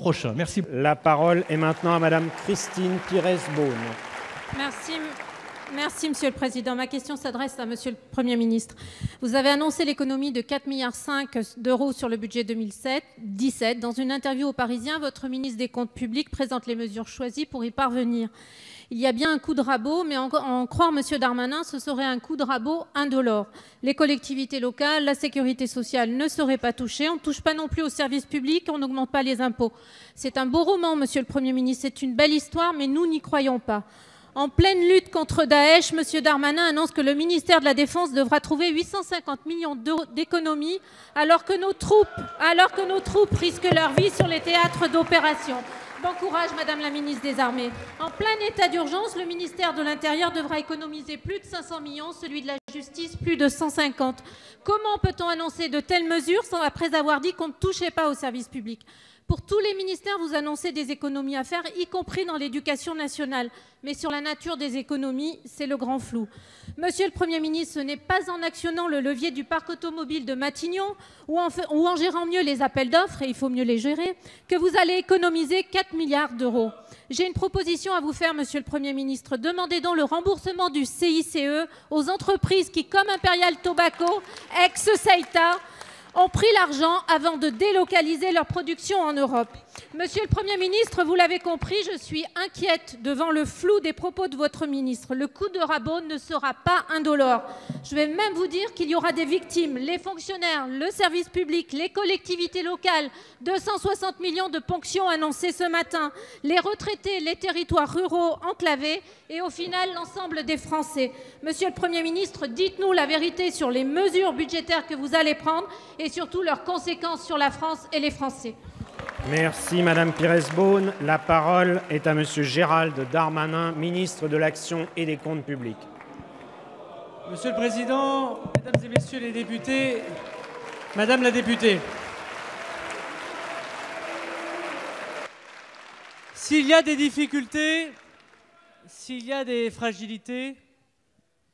prochain. Merci. La parole est maintenant à Madame Christine Pires-Beaune. Merci, Monsieur le Président. Ma question s'adresse à Monsieur le Premier ministre. Vous avez annoncé l'économie de 4,5 milliards d'euros sur le budget 2017. Dans une interview aux Parisiens, votre ministre des Comptes publics présente les mesures choisies pour y parvenir. Il y a bien un coup de rabot, mais en croire M. Darmanin, ce serait un coup de rabot indolore. Les collectivités locales, la sécurité sociale ne seraient pas touchées. On ne touche pas non plus aux services publics, on n'augmente pas les impôts. C'est un beau roman, Monsieur le Premier ministre, c'est une belle histoire, mais nous n'y croyons pas. En pleine lutte contre Daesh, M. Darmanin annonce que le ministère de la Défense devra trouver 850 millions d'euros d'économies alors que nos troupes risquent leur vie sur les théâtres d'opération. Bon courage, Madame la ministre des Armées. En plein état d'urgence, le ministère de l'Intérieur devra économiser plus de 500 millions, celui de la Justice plus de 150. Comment peut-on annoncer de telles mesures après avoir dit qu'on ne touchait pas aux services publics ? Pour tous les ministères, vous annoncez des économies à faire, y compris dans l'éducation nationale. Mais sur la nature des économies, c'est le grand flou. Monsieur le Premier ministre, ce n'est pas en actionnant le levier du parc automobile de Matignon ou en gérant mieux les appels d'offres, et il faut mieux les gérer, que vous allez économiser 4 milliards d'euros. J'ai une proposition à vous faire, Monsieur le Premier ministre. Demandez donc le remboursement du CICE aux entreprises qui, comme Imperial Tobacco, ex-Seita, ont pris l'argent avant de délocaliser leur production en Europe. Monsieur le Premier ministre, vous l'avez compris, je suis inquiète devant le flou des propos de votre ministre. Le coup de rabot ne sera pas indolore. Je vais même vous dire qu'il y aura des victimes, les fonctionnaires, le service public, les collectivités locales, 260 millions de ponctions annoncées ce matin, les retraités, les territoires ruraux enclavés et au final l'ensemble des Français. Monsieur le Premier ministre, dites-nous la vérité sur les mesures budgétaires que vous allez prendre et surtout leurs conséquences sur la France et les Français. Merci Madame Pires-Beaune. La parole est à Monsieur Gérald Darmanin, ministre de l'Action et des Comptes publics. Monsieur le Président, Mesdames et Messieurs les députés, Madame la députée, s'il y a des difficultés, s'il y a des fragilités,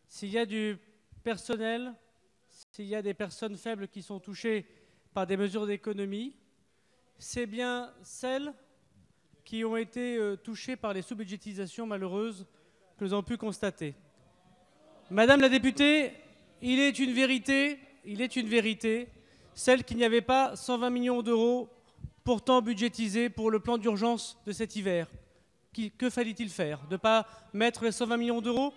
s'il y a du personnel, s'il y a des personnes faibles qui sont touchées par des mesures d'économie, c'est bien celles qui ont été touchées par les sous-budgétisations malheureuses que nous avons pu constater. Madame la députée, il est une vérité, celle qu'il n'y avait pas 120 millions d'euros pourtant budgétisés pour le plan d'urgence de cet hiver. Que fallait-il faire? De ne pas mettre les 120 millions d'euros?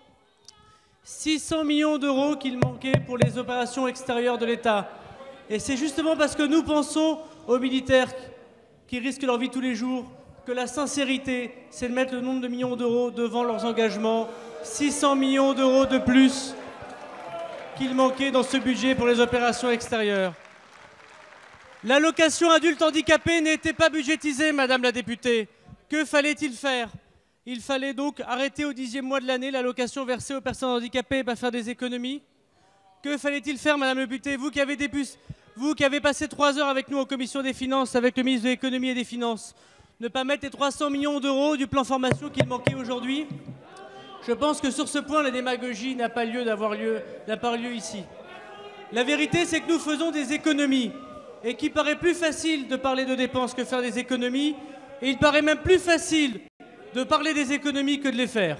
600 millions d'euros qu'il manquait pour les opérations extérieures de l'État. Et c'est justement parce que nous pensons aux militaires qui risquent leur vie tous les jours que la sincérité, c'est de mettre le nombre de millions d'euros devant leurs engagements. 600 millions d'euros de plus qu'il manquait dans ce budget pour les opérations extérieures. L'allocation adulte handicapé n'était pas budgétisée, Madame la députée. Que fallait-il faire? Il fallait donc arrêter au 10e mois de l'année l'allocation versée aux personnes handicapées et pas faire des économies. Que fallait-il faire, Madame la députée, vous qui avez passé 3 heures avec nous en commission des finances, avec le ministre de l'économie et des finances, ne pas mettre les 300 millions d'euros du plan formation qu'il manquait aujourd'hui? Je pense que sur ce point, la démagogie n'a pas lieu ici. La vérité, c'est que nous faisons des économies et qu'il paraît plus facile de parler de dépenses que de faire des économies, et il paraît même plus facile de parler des économies que de les faire.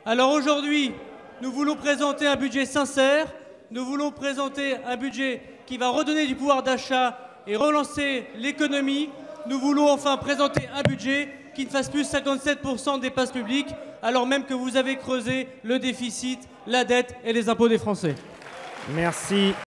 Alors aujourd'hui, nous voulons présenter un budget sincère, nous voulons présenter un budget qui va redonner du pouvoir d'achat et relancer l'économie. Nous voulons enfin présenter un budget qui ne fasse plus 57% de dépenses publiques, alors même que vous avez creusé le déficit, la dette et les impôts des Français. Merci.